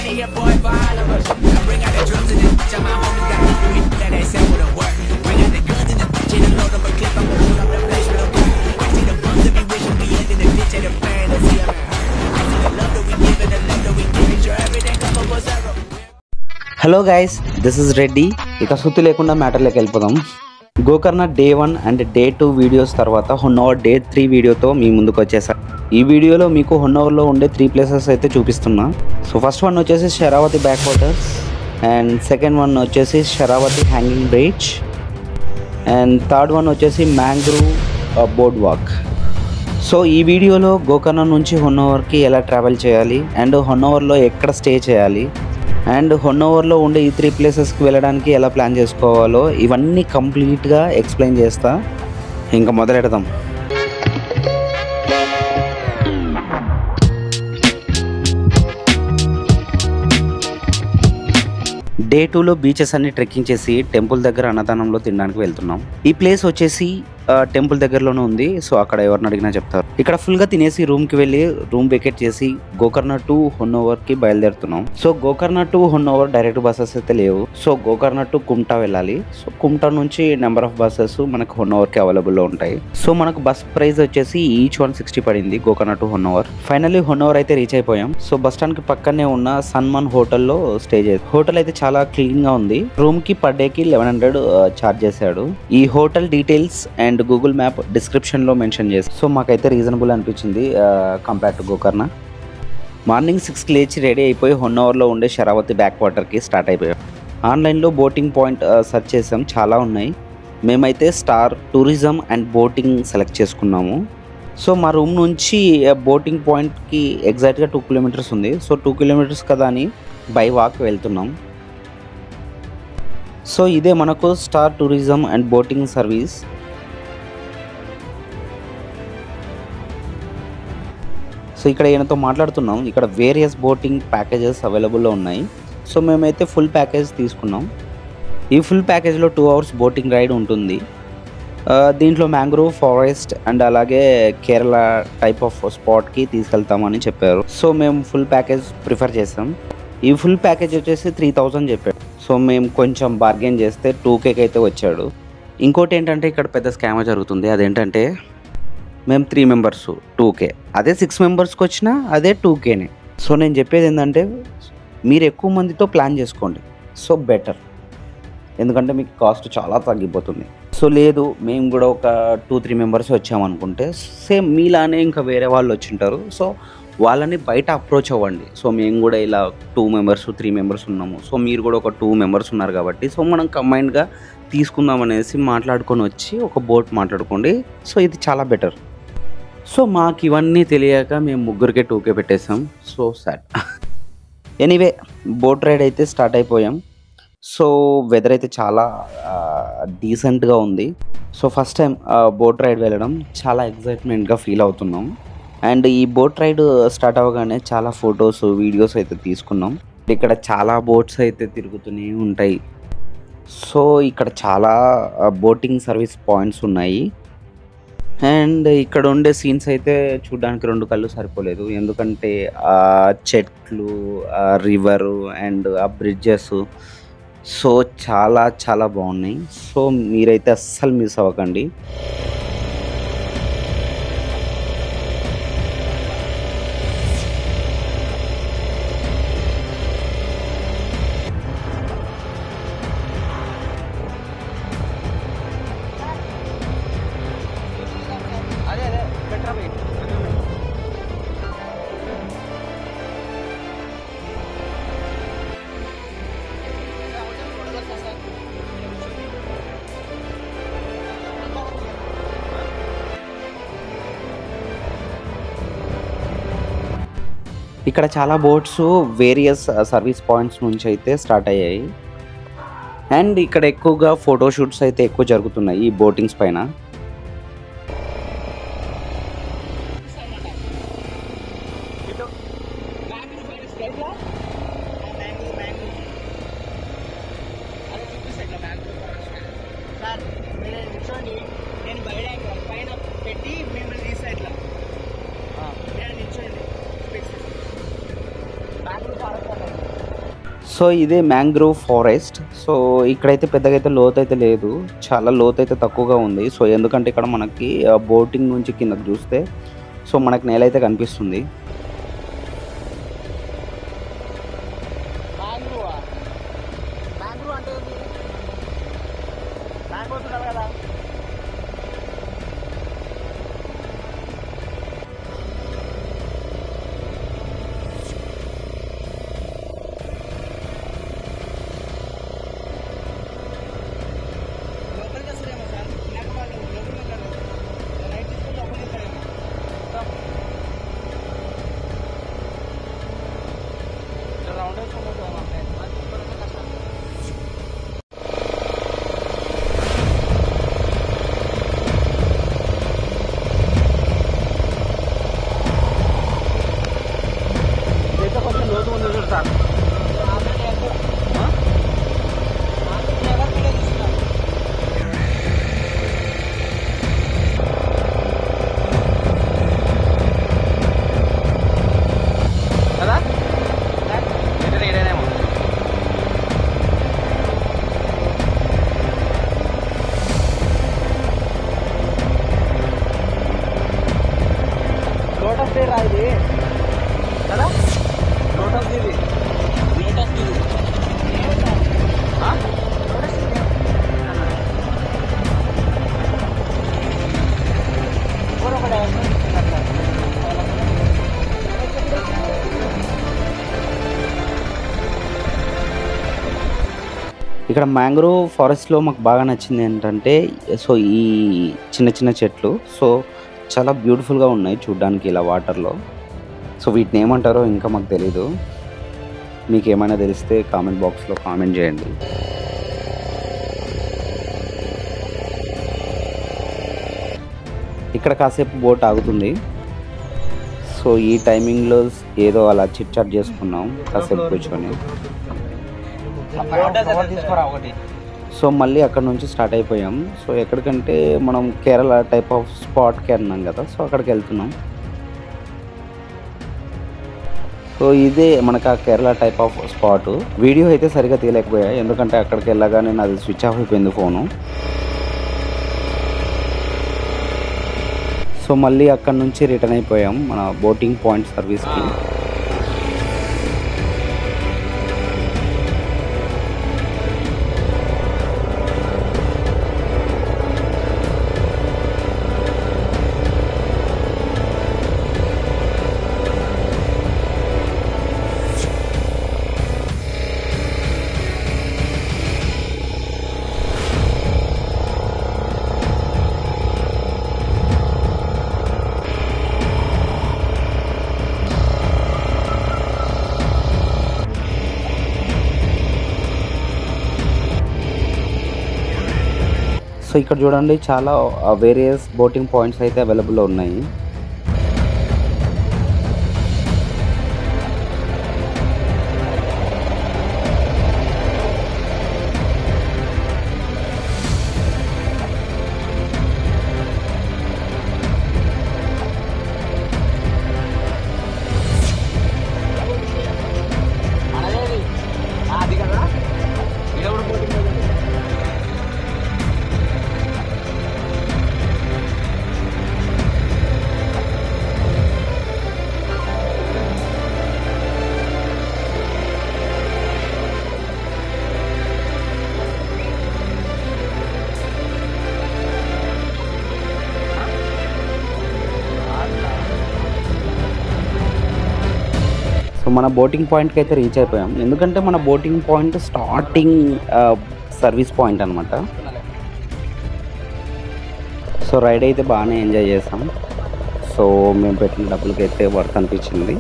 money here, boy, for all of us. I bring out the drums and the bitch, and my homies got to do it. That they say with the work. Bring out the guns and the bitch, and load up a clip. I'm gonna pull up the place with a gun. I see the bums that be wishing we end in the ditch and the fan to see 'em. I see the love that we give and the love that we give. Sure, everything come up for zero. Hello guys, this is Reddy. ఇక సుత్తి లేకుండా మ్యాటర్లోకి వెళ్ళిపోదాం. Gokarna day 1 and day 2 videos తర్వాత Honnavar day 3 వీడియోతో మీ ముందుకు వచ్చేసా. ఈ వీడియోలో మీకు హొన్నవర్లో ఉండే 3 ప్లేసెస్ అయితే చూపిస్తున్నా. సో ఫస్ట్ వన్ వచ్చేసి Sharavathi back waters, and second one వచ్చేసి Sharavathi hanging bridge, and third one వచ్చేసి మ్యాంగ్రూవ్ బోర్డ్ వాక్. సో ఈ వీడియోలో గోకర్ణ నుంచి హొన్నవర్కి ఎలా ట్రావెల్ చేయాలి, అండ్ హొన్నవర్లో ఎక్కడ స్టే చేయాలి, అండ్ హొన్నవర్లో ఉండే ఈ 3 ప్లేసెస్కి వెళ్ళడానికి ఎలా ప్లాన్ చేసుకోవాలో ఇవన్నీ కంప్లీట్గా ఎక్స్ప్లెయిన్ చేస్తా. ఇంకా మొదలెడదాం. డే 2లో బీచెస్ అన్ని ట్రెక్కింగ్ చేసి టెంపుల్ దగ్గర అన్నదానంలో తినడానికి వెళ్తున్నాం. ఈ ప్లేస్ వచ్చేసి టెంపుల్ దగ్గరలోనే ఉంది. సో అక్కడ ఎవరిని అడిగినా చెప్తారు. ఇక్కడ ఫుల్గా తినేసి రూమ్కి వెళ్ళి రూమ్ వెకేట్ చేసి గోకర్ణ టు హొన్నవర్కి బయలుదేరుతున్నాం. So Gokarna to Honnavar direct buses అయితే లేవు. సో గోకర్ణ టు కుమ్టా వెళ్ళాలి. సో కుమ్టా నుంచి నెంబర్ ఆఫ్ బస్సెస్ మనకు హొన్నవర్కి అవైలబుల్లో ఉంటాయి. సో మనకు బస్ ప్రైస్ వచ్చేసి ఈచ్ 160 పడింది గోకర్ణ టు హొన్నవర్. ఫైనల్లీ హొన్నవర్ అయితే రీచ్ అయిపోయాం. సో బస్ స్టాండ్ కి పక్కనే ఉన్న సన్మన్ హోటల్లో స్టే చేయాలి. హోటల్ అయితే చాలా క్లీన్ గా ఉంది. రూమ్ కి పర్ డే కి 1100 చార్జ్ చేశాడు. ఈ hotel details and Google map description లో మెన్షన్ చేసి. సో మాకైతే రీజనబుల్ అనిపించింది కంపేర్ టు గోకర్ణ. మార్నింగ్ 6కి లేచి రెడీ అయిపోయి హొన్నవర్లో ఉండే శరావతి బ్యాక్ వాటర్కి స్టార్ట్ అయిపోయాం. ఆన్లైన్లో బోటింగ్ పాయింట్ సెర్చ్ చేసాం, చాలా ఉన్నాయి. మేమైతే star tourism and boating select చేసుకున్నాము. సో మా రూమ్ నుంచి బోటింగ్ పాయింట్కి ఎగ్జాక్ట్గా 2 కిలోమీటర్స్ ఉంది. సో 2 కిలోమీటర్స్ కదా అని బై వాక్ వెళ్తున్నాం. సో ఇదే మనకు star tourism and boating service. So ఇక్కడ ఈయనతో మాట్లాడుతున్నాం. ఇక్కడ వేరియస్ బోటింగ్ ప్యాకేజెస్ అవైలబుల్లో ఉన్నాయి. సో మేమైతే ఫుల్ ప్యాకేజ్ తీసుకున్నాం. ఈ ఫుల్ ప్యాకేజ్లో 2 hours బోటింగ్ రైడ్ ఉంటుంది. దీంట్లో మ్యాంగ్రోవ్ ఫారెస్ట్ అండ్ అలాగే కేరళ టైప్ ఆఫ్ స్పాట్కి తీసుకెళ్తామని చెప్పారు. సో మేము ఫుల్ ప్యాకేజ్ ప్రిఫర్ చేసాం. ఈ ఫుల్ ప్యాకేజ్ వచ్చేసి 3000 చెప్పాడు. సో మేము కొంచెం బార్గెన్ చేస్తే 2Kకి అయితే వచ్చాడు. ఇంకోటి ఏంటంటే ఇక్కడ పెద్ద స్కామ్ జరుగుతుంది. అదేంటంటే మేము 3 members 2K, అదే 6 members వచ్చినా అదే 2Kనే. సో నేను చెప్పేది ఏంటంటే మీరు ఎక్కువ మందితో ప్లాన్ చేసుకోండి. సో బెటర్, ఎందుకంటే మీకు కాస్ట్ చాలా తగ్గిపోతుంది. సో లేదు మేము కూడా ఒక 2-3 members వచ్చామనుకుంటే సేమ్ మీలానే ఇంకా వేరే వాళ్ళు వచ్చింటారు. సో వాళ్ళని బయట అప్రోచ్ అవ్వండి. సో మేము కూడా ఇలా 2 members 3 members ఉన్నాము. సో మీరు కూడా ఒక 2 members ఉన్నారు కాబట్టి సో మనం కంబైన్డ్గా తీసుకుందాం అనేసి మాట్లాడుకొని వచ్చి ఒక బోట్ మాట్లాడుకోండి. సో ఇది చాలా బెటర్. సో మాకు ఇవన్నీ తెలియక మేము ముగ్గురికే 2K పెట్టేసాం. So sad. Anyway boat ride అయితే స్టార్ట్ అయిపోయాం. సో వెదర్ అయితే చాలా డీసెంట్గా ఉంది. So first time boat ride వెళ్ళడం చాలా ఎక్సైట్మెంట్గా ఫీల్ అవుతున్నాం. అండ్ ఈ బోట్ రైడ్ స్టార్ట్ అవ్వగానే చాలా ఫొటోస్ వీడియోస్ అయితే తీసుకున్నాం. ఇక్కడ చాలా బోట్స్ అయితే తిరుగుతూనే ఉంటాయి. సో ఇక్కడ చాలా బోటింగ్ సర్వీస్ పాయింట్స్ ఉన్నాయి. అండ్ ఇక్కడ ఉండే సీన్స్ అయితే చూడడానికి 2 కళ్ళు సరిపోలేదు. ఎందుకంటే ఆ చెట్లు, ఆ రివరు అండ్ ఆ బ్రిడ్జెస్ సో చాలా చాలా బాగున్నాయి. సో మీరైతే అస్సలు మిస్ అవ్వకండి. ఇక్కడ చాలా బోట్స్ వేరియస్ సర్వీస్ పాయింట్స్ నుంచి అయితే స్టార్ట్ అయ్యాయి. అండ్ ఇక్కడ ఎక్కువగా ఫోటోషూట్స్ అయితే ఎక్కువ జరుగుతున్నాయి ఈ బోటింగ్స్ పైన. బ్యాంకులు సో ఇదే మ్యాంగ్రోవ్ ఫారెస్ట్. సో ఇక్కడైతే పెద్దగా అయితే లోతు అయితే లేదు, చాలా లోతు అయితే తక్కువగా ఉంది. సో ఎందుకంటే ఇక్కడ మనకి బోటింగ్ నుంచి కిందకి చూస్తే సో మనకి నేల అయితే కనిపిస్తుంది. ఇక్కడ మ్యాంగ్రోవ్ ఫారెస్ట్లో మాకు బాగా నచ్చింది ఏంటంటే సో ఈ చిన్న చిన్న చెట్లు సో చాలా బ్యూటిఫుల్గా ఉన్నాయి చూడ్డానికి ఇలా వాటర్లో. సో వీటిని ఏమంటారో ఇంకా మాకు తెలీదు, మీకు ఏమైనా తెలిస్తే కామెంట్ బాక్స్లో కామెంట్ చేయండి. ఇక్కడ కాసేపు బోట్ ఆగుతుంది. సో ఈ టైమింగ్లో ఏదో అలా చిట్ చాట్ చేసుకున్నాం కాసేపు కూర్చొని. సో మళ్ళీ అక్కడ నుంచి స్టార్ట్ అయిపోయాం. సో ఎక్కడికంటే మనం కేరళ టైప్ ఆఫ్ స్పాట్కి అన్నాం కదా, సో అక్కడికి వెళ్తున్నాం. సో ఇదే మనకు ఆ Kerala type of spot. Video అయితే సరిగా తీయలేకపోయా, ఎందుకంటే అక్కడికి వెళ్ళగానే నాది స్విచ్ ఆఫ్ అయిపోయింది ఫోను. సో మళ్ళీ అక్కడ నుంచి రిటర్న్ అయిపోయాం మన బోటింగ్ పాయింట్ సర్వీస్కి. సో ఇక్కడ చూడండి చాలా వేరియస్ బోటింగ్ పాయింట్స్ అయితే అవైలబుల్లో ఉన్నాయి. సో మన బోటింగ్ పాయింట్కి అయితే రీచ్ అయిపోయాం, ఎందుకంటే మన boating point starting service point అనమాట. సో రైడ్ అయితే బాగానే ఎంజాయ్ చేసాం. సో మేము పెట్టిన డబ్బులకి అయితే వర్త్ అనిపించింది.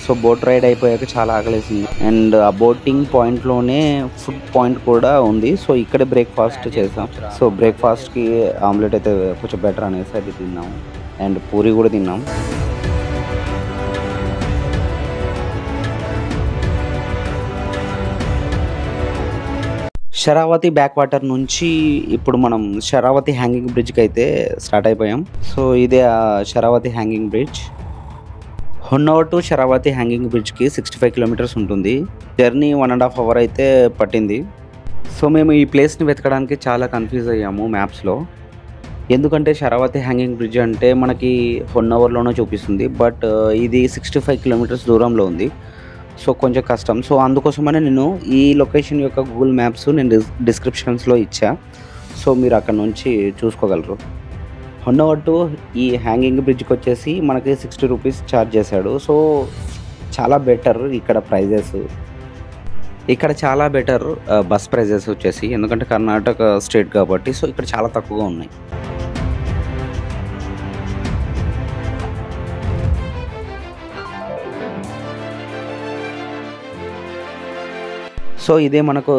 సో బోట్ రైడ్ అయిపోయాక చాలా ఆకలేసింది, అండ్ ఆ బోటింగ్ పాయింట్లోనే ఫుడ్ పాయింట్ కూడా ఉంది. సో ఇక్కడే బ్రేక్ఫాస్ట్ చేసాం. సో బ్రేక్ఫాస్ట్కి ఆమ్లెట్ అయితే కొంచెం బెటర్ అనేసి అది తిన్నాం, అండ్ పూరి కూడా తిన్నాం. శరావతి బ్యాక్ వాటర్ నుంచి ఇప్పుడు మనం శరావతి హ్యాంగింగ్ బ్రిడ్జ్కి అయితే స్టార్ట్ అయిపోయాం. సో ఇదే ఆ Sharavathi hanging bridge. Honnavar to Sharavathi hanging బ్రిడ్జ్కి 65 కిలోమీటర్స్ ఉంటుంది. జర్నీ 1.5 అవర్ అయితే పట్టింది. సో మేము ఈ ప్లేస్ని వెతకడానికి చాలా కన్ఫ్యూజ్ అయ్యాము మ్యాప్స్లో. ఎందుకంటే శరావతి హ్యాంగింగ్ బ్రిడ్జ్ అంటే మనకి హొన్నవర్లోనే చూపిస్తుంది, బట్ ఇది 65 కిలోమీటర్స్ దూరంలో ఉంది. సో కొంచెం కష్టం. సో అందుకోసమనే నేను ఈ లొకేషన్ యొక్క గూగుల్ మ్యాప్స్ నేను డిస్క్రిప్షన్స్లో ఇచ్చా. సో మీరు అక్కడ నుంచి చూసుకోగలరు. హొన్నవర్ టు ఈ హ్యాంగింగ్ బ్రిడ్జ్కి వచ్చేసి మనకి 60 రూపీస్ ఛార్జ్ చేశాడు. సో చాలా బెటర్ ఇక్కడ ప్రైజెస్. ఇక్కడ చాలా బెటర్ బస్ ప్రైజెస్ వచ్చేసి, ఎందుకంటే కర్ణాటక స్టేట్ కాబట్టి. సో ఇక్కడ చాలా తక్కువగా ఉన్నాయి. సో ఇదే మనకు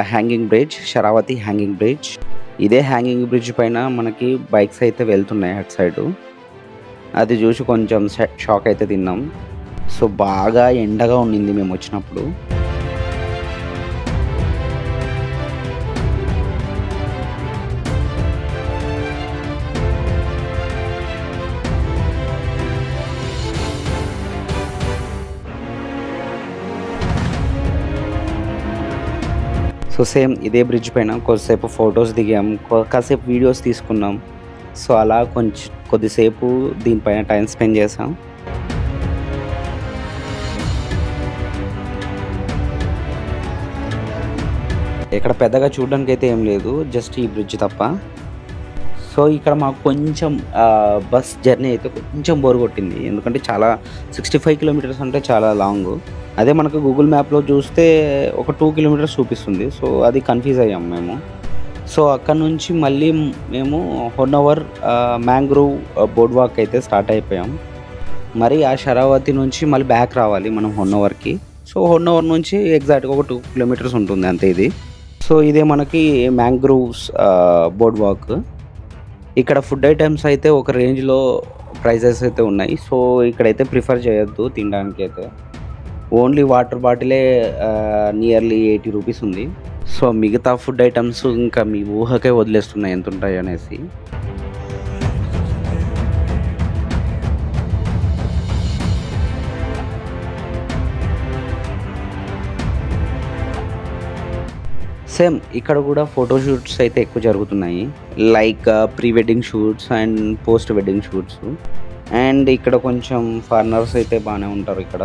hanging bridge, Sharavathi hanging bridge. ఇదే హ్యాంగింగ్ బ్రిడ్జ్ పైన మనకి బైక్స్ అయితే వెళ్తున్నాయి అటు సైడు. అది చూసి కొంచెం షాక్ అయితే తిన్నాం. సో బాగా ఎండగా ఉండింది మేము వచ్చినప్పుడు. సో సేమ్ ఇదే బ్రిడ్జ్ పైన కొద్దిసేపు ఫొటోస్ దిగాం, కాసేపు వీడియోస్ తీసుకున్నాం. సో అలా కొద్దిసేపు దీనిపైన టైం స్పెండ్ చేసాం. ఇక్కడ పెద్దగా చూడడానికి అయితే ఏం లేదు, జస్ట్ ఈ బ్రిడ్జ్ తప్ప. సో ఇక్కడ మాకు కొంచెం బస్ జర్నీ అయితే కొంచెం బోర్ కొట్టింది, ఎందుకంటే చాలా 65 కిలోమీటర్స్ అంటే చాలా లాంగ్. అదే మనకు గూగుల్ మ్యాప్లో చూస్తే ఒక 2 కిలోమీటర్స్ చూపిస్తుంది. సో అది కన్ఫ్యూజ్ అయ్యాం మేము. సో అక్కడ నుంచి మళ్ళీ మేము హొన్నవర్ మ్యాంగ్రూవ్ బోర్డ్ వాక్ అయితే స్టార్ట్ అయిపోయాం. మరి ఆ శరావతి నుంచి మళ్ళీ బ్యాక్ రావాలి మనం హొన్నవర్కి. సో హొన్నవర్ నుంచి ఎగ్జాక్ట్గా ఒక 2 కిలోమీటర్స్ ఉంటుంది అంతే ఇది. సో ఇదే మనకి మ్యాంగ్రూవ్స్ బోర్డ్ వాక్. ఇక్కడ ఫుడ్ ఐటమ్స్ అయితే ఒక రేంజ్లో ప్రైజెస్ అయితే ఉన్నాయి. సో ఇక్కడైతే ప్రిఫర్ చేయొద్దు తినడానికి అయితే. ఓన్లీ వాటర్ బాటిలే నియర్లీ 80 రూపీస్ ఉంది. సో మిగతా ఫుడ్ ఐటమ్స్ ఇంకా మీ ఊహకే వదిలేస్తున్నాయి ఎంత ఉంటాయి అనేసి. సేమ్ ఇక్కడ కూడా ఫోటోషూట్స్ అయితే ఎక్కువ జరుగుతున్నాయి, like pre wedding shoots and post wedding shoots. And ఇక్కడ కొంచెం ఫారినర్స్ అయితే బాగానే ఉంటారు ఇక్కడ.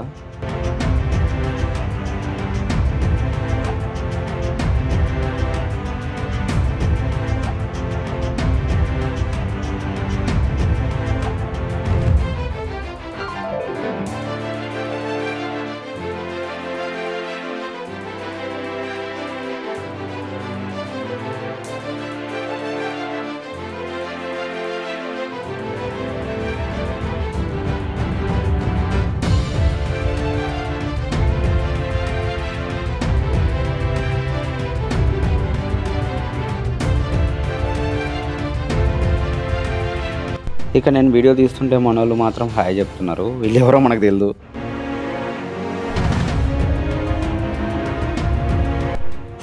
ఇక నేను వీడియో తీస్తుంటే మన వాళ్ళు మాత్రం హాయ్ చెప్తున్నారు, వీళ్ళెవరో మనకు తెలియదు.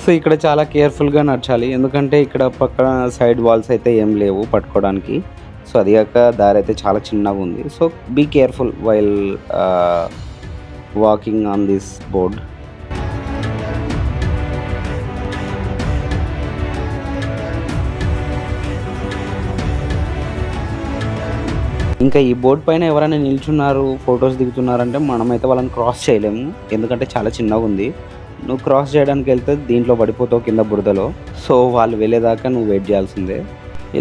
సో ఇక్కడ చాలా కేర్ఫుల్గా నడచాలి, ఎందుకంటే ఇక్కడ పక్కన సైడ్ వాల్స్ అయితే ఏం లేవు పట్టుకోవడానికి. సో అది కాక దారి అయితే చాలా చిన్నగా ఉంది. So be careful while walking on this board. ఇంకా ఈ బోర్డు పైన ఎవరైనా నిల్చున్నారు ఫొటోస్ దిగుతున్నారంటే మనమైతే వాళ్ళని క్రాస్ చేయలేము, ఎందుకంటే చాలా చిన్నగా ఉంది. నువ్వు క్రాస్ చేయడానికి వెళ్తే దీంట్లో పడిపోతావు కింద బురదలో. సో వాళ్ళు వెళ్ళేదాకా నువ్వు వెయిట్ చేయాల్సిందే.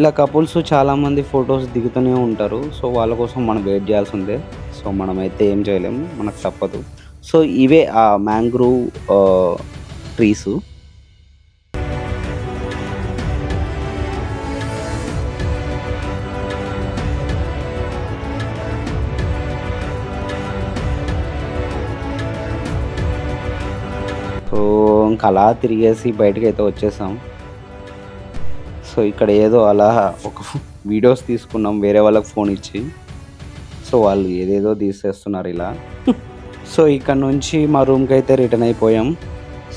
ఇలా కపుల్స్ చాలామంది ఫొటోస్ దిగుతూనే ఉంటారు. సో వాళ్ళ కోసం మనం వెయిట్ చేయాల్సిందే. సో మనమైతే ఏం చేయలేము, మనకు తప్పదు. సో ఇవే ఆ మ్యాంగ్రూవ్ ట్రీస్. సో ఇంకా అలా తిరిగేసి బయటకు అయితే వచ్చేసాం. సో ఇక్కడ ఏదో అలా ఒక వీడియోస్ తీసుకున్నాం వేరే వాళ్ళకి ఫోన్ ఇచ్చి. సో వాళ్ళు ఏదేదో తీసేస్తున్నారు ఇలా. సో ఇక్కడ నుంచి మా రూమ్కి అయితే రిటర్న్ అయిపోయాం.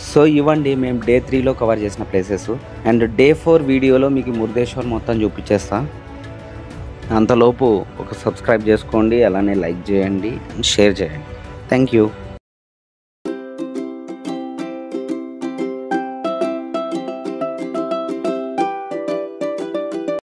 సో ఇవ్వండి మేము డే 3లో కవర్ చేసిన ప్లేసెస్. అండ్ డే 4 వీడియోలో మీకు మురుదేశ్వర్ మొత్తం చూపించేస్తా. అంతలోపు ఒక సబ్స్క్రైబ్ చేసుకోండి, అలానే లైక్ చేయండి, షేర్ చేయండి. Thank you.